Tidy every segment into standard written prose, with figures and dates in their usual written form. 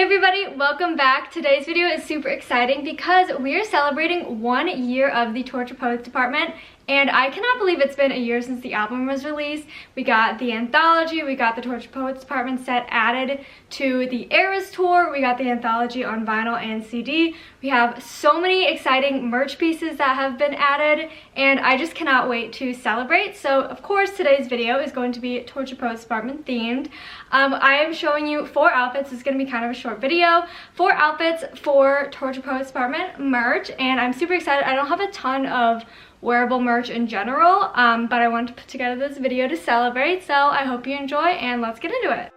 Hey everybody, welcome back. Today's video is super exciting because we are celebrating 1 year of the Torture Poets department, and I cannot believe it's been a year since the album was released. We got the anthology, we got the Torture Poets department set added to the Eras tour, we got the anthology on vinyl and CD. We have so many exciting merch pieces that have been added, and I just cannot wait to celebrate. So of course today's video is going to be Torture Poets department themed. I am showing you 4 outfits. It's going to be kind of a short video. 4 outfits for Torture Poets department merch, and I'm super excited. I don't have a ton of wearable merch in general, but I wanted to put together this video to celebrate, so I hope you enjoy, and let's get into it.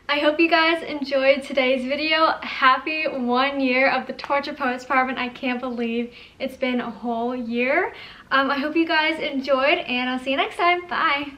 I hope you guys enjoyed today's video. Happy 1 year of the Torture Poets department. I can't believe it's been a whole year. I hope you guys enjoyed, and I'll see you next time. Bye!